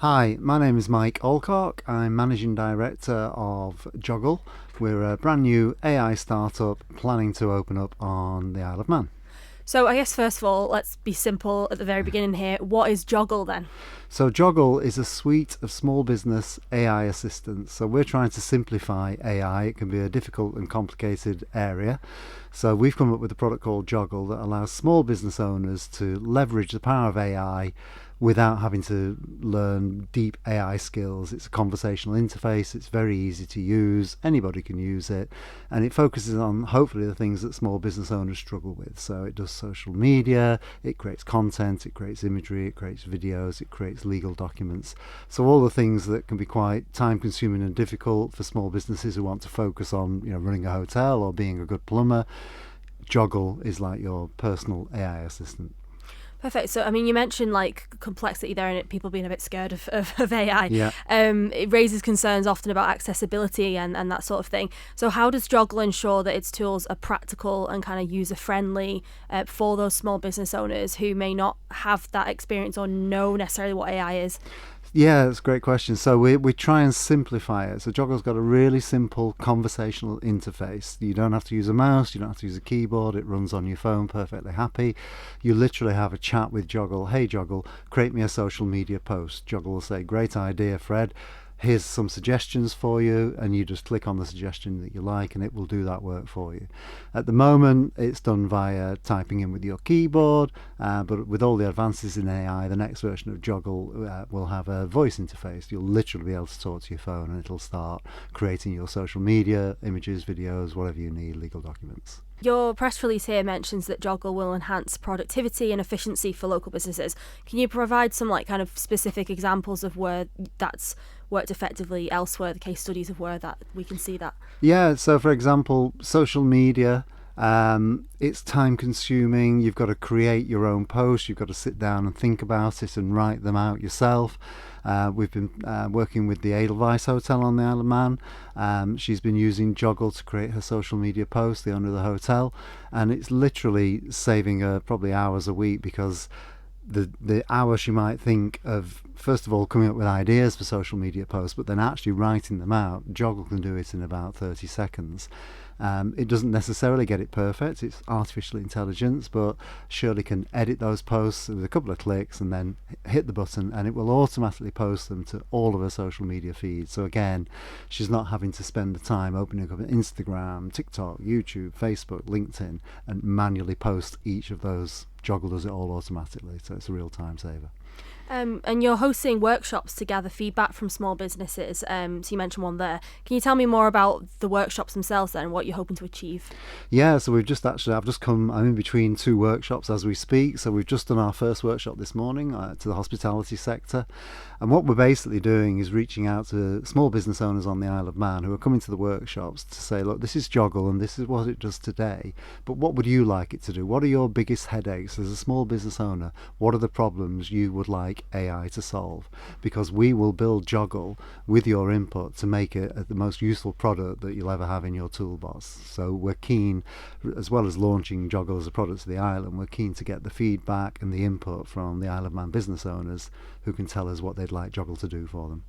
Hi, my name is Mike Alcock. I'm Managing Director of Joggle. We're a brand new AI startup planning to open up on the Isle of Man. So I guess first of all, let's be simple at the very beginning here. What is Joggle then? So Joggle is a suite of small business AI assistants. So we're trying to simplify AI. It can be a difficult and complicated area. So we've come up with a product called Joggle that allows small business owners to leverage the power of AI without having to learn deep AI skills. It's a conversational interface, it's very easy to use, anybody can use it, and it focuses on hopefully the things that small business owners struggle with. So it does social media, it creates content, it creates imagery, it creates videos, it creates legal documents. So all the things that can be quite time consuming and difficult for small businesses who want to focus on, running a hotel or being a good plumber, Joggle is like your personal AI assistant. Perfect. So, I mean, you mentioned like complexity there and people being a bit scared of AI. Yeah. It raises concerns often about accessibility and that sort of thing. So, how does Joggle ensure that its tools are practical and kind of user friendly for those small business owners who may not have that experience or know necessarily what AI is? Yeah, that's a great question. So we try and simplify it. So Joggle's got a really simple conversational interface. You don't have to use a mouse, you don't have to use a keyboard, it runs on your phone perfectly happy. You literally have a chat with Joggle. Hey Joggle, create me a social media post. Joggle will say, great idea, Fred. Here's some suggestions for you, and you just click on the suggestion that you like and it will do that work for you. At the moment it's done via typing in with your keyboard, but with all the advances in AI, the next version of Joggle will have a voice interface. You'll literally be able to talk to your phone and it'll start creating your social media, images, videos, whatever you need, legal documents. Your press release here mentions that Joggle will enhance productivity and efficiency for local businesses. Can you provide some like kind of specific examples of where that's worked effectively elsewhere, the case studies of where that we can see that? Yeah, so for example, social media, it's time consuming. You've got to create your own posts, you've got to sit down and think about it and write them out yourself. We've been working with the Edelweiss Hotel on the Isle of Man. She's been using Joggle to create her social media posts, the owner of the hotel, and it's literally saving her probably hours a week, because the hour she might think of, first of all, coming up with ideas for social media posts, but then actually writing them out, Joggle can do it in about 30 seconds. It doesn't necessarily get it perfect, it's artificial intelligence, but Shirley can edit those posts with a couple of clicks and then hit the button and it will automatically post them to all of her social media feeds. So again, she's not having to spend the time opening up Instagram, TikTok, YouTube, Facebook, LinkedIn and manually post each of those. Joggle does it all automatically, so it's a real time saver. And you're hosting workshops to gather feedback from small businesses. So you mentioned one there. Can you tell me more about the workshops themselves then and what you're hoping to achieve? Yeah, so I've just come, I'm in between two workshops as we speak. So we've just done our first workshop this morning to the hospitality sector. And what we're basically doing is reaching out to small business owners on the Isle of Man who are coming to the workshops to say, look, this is Joggle and this is what it does today, but what would you like it to do? What are your biggest headaches as a small business owner? What are the problems you would like AI to solve? Because we will build Joggle with your input to make it the most useful product that you'll ever have in your toolbox. So we're keen, as well as launching Joggle as a product to the island, we're keen to get the feedback and the input from the Isle of Man business owners who can tell us what they'd like Joggle to do for them.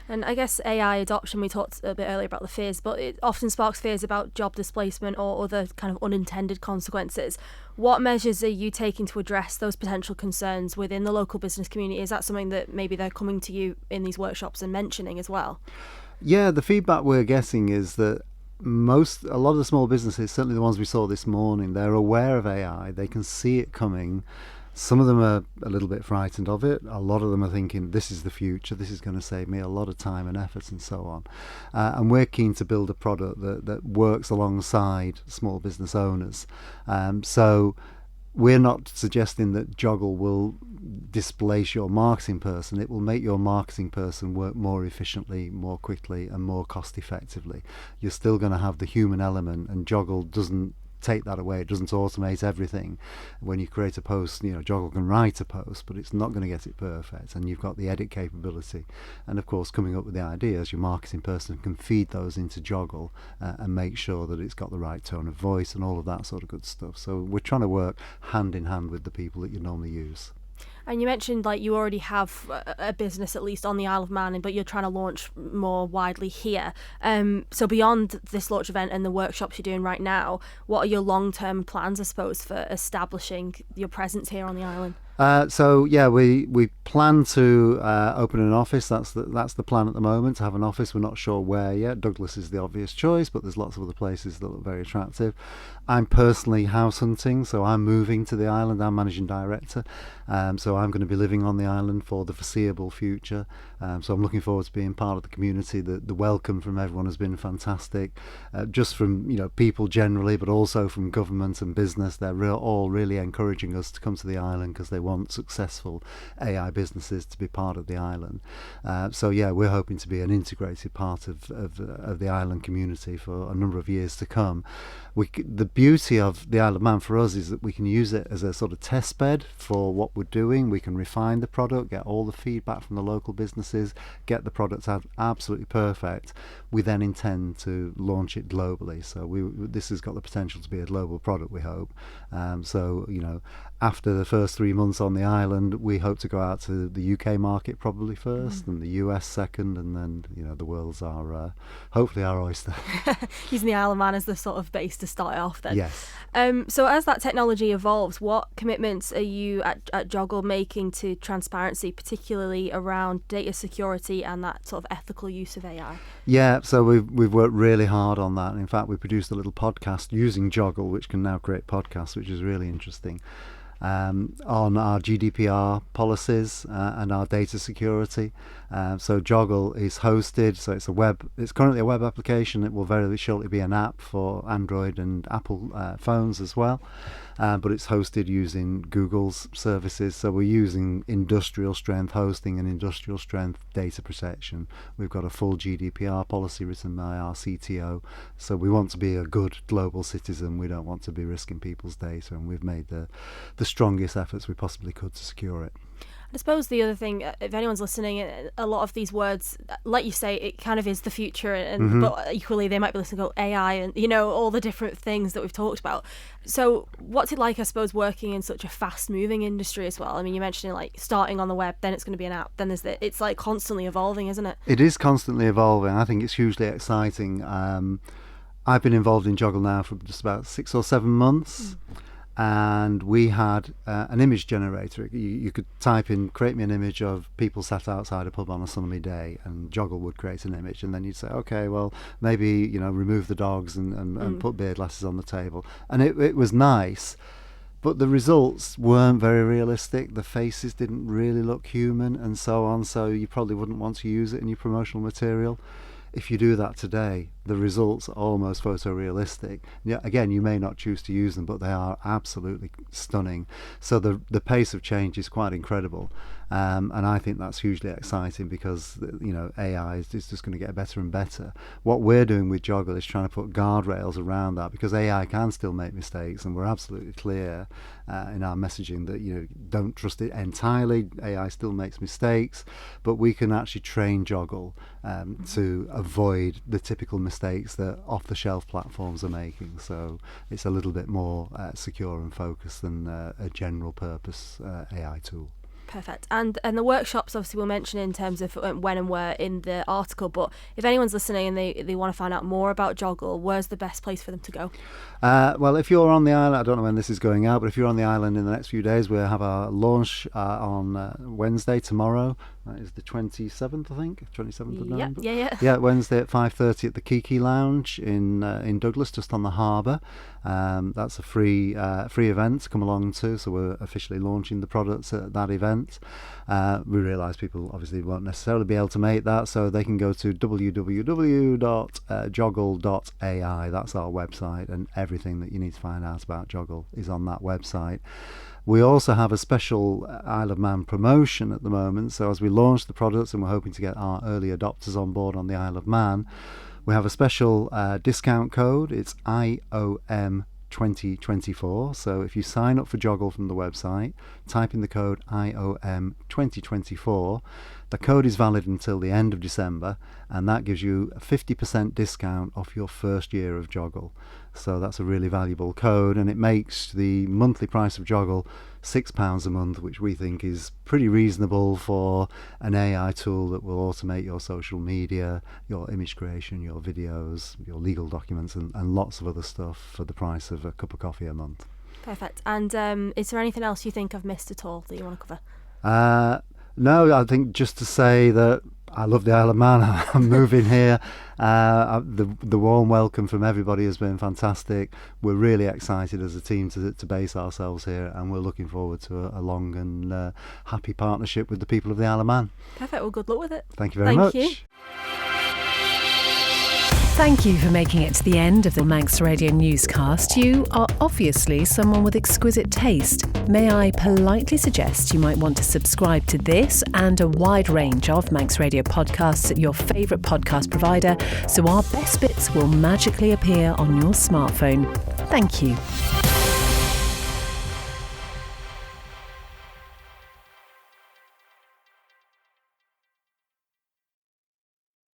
And I guess AI adoption, we talked a bit earlier about the fears, but it often sparks fears about job displacement or other kind of unintended consequences. What measures are you taking to address those potential concerns within the local business community? Is that something that maybe they're coming to you in these workshops and mentioning as well? Yeah, the feedback we're getting is that a lot of the small businesses, certainly the ones we saw this morning, they're aware of AI, they can see it coming. Some of them are a little bit frightened of it. A lot of them are thinking, this is the future, this is going to save me a lot of time and effort and so on. And we're keen to build a product that works alongside small business owners. So we're not suggesting that Joggle will displace your marketing person. It will make your marketing person work more efficiently, more quickly and more cost effectively. You're still going to have the human element, and Joggle doesn't take that away. It doesn't automate everything. When you create a post, Joggle can write a post, but it's not going to get it perfect, and you've got the edit capability. And of course, coming up with the ideas, your marketing person can feed those into Joggle and make sure that it's got the right tone of voice and all of that sort of good stuff. So we're trying to work hand in hand with the people that you normally use. And you mentioned like you already have a business at least on the Isle of Man, but you're trying to launch more widely here. So beyond this launch event and the workshops you're doing right now, what are your long-term plans, I suppose, for establishing your presence here on the island? We plan to open an office. That's the plan at the moment, to have an office. We're not sure where yet. Douglas is the obvious choice, but there's lots of other places that look very attractive. I'm personally house hunting, so I'm moving to the island. I'm managing director, so I'm going to be living on the island for the foreseeable future. So I'm looking forward to being part of the community. The welcome from everyone has been fantastic, just from people generally, but also from government and business. They're all really encouraging us to come to the island because they want successful AI businesses to be part of the island. We're hoping to be an integrated part of the island community for a number of years to come. The beauty of the Isle of Man for us is that we can use it as a sort of test bed for what we're doing. We can refine the product, get all the feedback from the local businesses, get the product out absolutely perfect. We then intend to launch it globally. So this has got the potential to be a global product, we hope. After the first 3 months on the island, we hope to go out to the UK market probably first, and the US second, and then the world's hopefully our oyster. Using the Isle of Man as the sort of base to start off then. Yes. So as that technology evolves, what commitments are you at Joggle making to transparency, particularly around data security and that sort of ethical use of AI? Yeah, so we've worked really hard on that. In fact, we produced a little podcast using Joggle, which can now create podcasts, which is really interesting, on our GDPR policies and our data security. So Joggle is hosted, so it's currently a web application. It will very shortly be an app for Android and Apple phones as well. But it's hosted using Google's services. So we're using industrial strength hosting and industrial strength data protection. We've got a full GDPR policy written by our CTO. So we want to be a good global citizen. We don't want to be risking people's data, and we've made the strongest efforts we possibly could to secure it. I suppose the other thing, if anyone's listening, a lot of these words, like you say, it kind of is the future, and but equally they might be listening to AI and all the different things that we've talked about. So what's it like, I suppose, working in such a fast-moving industry as well? I mean, you mentioned like starting on the web, then it's going to be an app, then it's like constantly evolving, isn't it? It is constantly evolving. I think it's hugely exciting. I've been involved in Joggle now for just about 6 or 7 months. And we had an image generator. You could type in, create me an image of people sat outside a pub on a sunny day, and Joggle would create an image, and then you'd say, okay, well, maybe remove the dogs and put beer glasses on the table. And it was nice, but the results weren't very realistic. The faces didn't really look human and so on, so you probably wouldn't want to use it in your promotional material. If you do that today, the results are almost photorealistic. Yeah, again, you may not choose to use them, but they are absolutely stunning. So the pace of change is quite incredible, and I think that's hugely exciting because AI is just going to get better and better. What we're doing with Joggle is trying to put guardrails around that, because AI can still make mistakes, and we're absolutely clear in our messaging that don't trust it entirely. AI still makes mistakes, but we can actually train Joggle to avoid the typical mistakes that off-the-shelf platforms are making. So it's a little bit more secure and focused than a general-purpose AI tool. Perfect. And the workshops, obviously, we'll mention in terms of when and where in the article, but if anyone's listening and they want to find out more about Joggle, where's the best place for them to go? Well, if you're on the island, I don't know when this is going out, but if you're on the island in the next few days, we'll have our launch on Wednesday, tomorrow. That is the 27th, I think, 27th of November. Yeah, Wednesday at 5:30 at the Kiki Lounge in Douglas, just on the harbour. That's a free event to come along to, so we're officially launching the products at that event. We realise people obviously won't necessarily be able to make that, so they can go to www.joggle.ai. That's our website, and everything that you need to find out about Joggle is on that website. We also have a special Isle of Man promotion at the moment, so as we launch the products and we're hoping to get our early adopters on board on the Isle of Man, we have a special discount code. It's IOM 2024. So if you sign up for Joggle from the website, type in the code IOM 2024, The code is valid until the end of December, and that gives you a 50% discount off your first year of Joggle. So that's a really valuable code, and it makes the monthly price of Joggle £6 a month, which we think is pretty reasonable for an AI tool that will automate your social media, your image creation, your videos, your legal documents, and lots of other stuff for the price of a cup of coffee a month. Perfect. And is there anything else you think I've missed at all that you want to cover? No, I think just to say that I love the Isle of Man. I'm moving here. The warm welcome from everybody has been fantastic. We're really excited as a team to base ourselves here, and we're looking forward to a long and happy partnership with the people of the Isle of Man. Perfect. Well, good luck with it. Thank you very much. Thank you. Thank you for making it to the end of the Manx Radio Newscast. You are obviously someone with exquisite taste. May I politely suggest you might want to subscribe to this and a wide range of Manx Radio podcasts at your favourite podcast provider, so our best bits will magically appear on your smartphone. Thank you.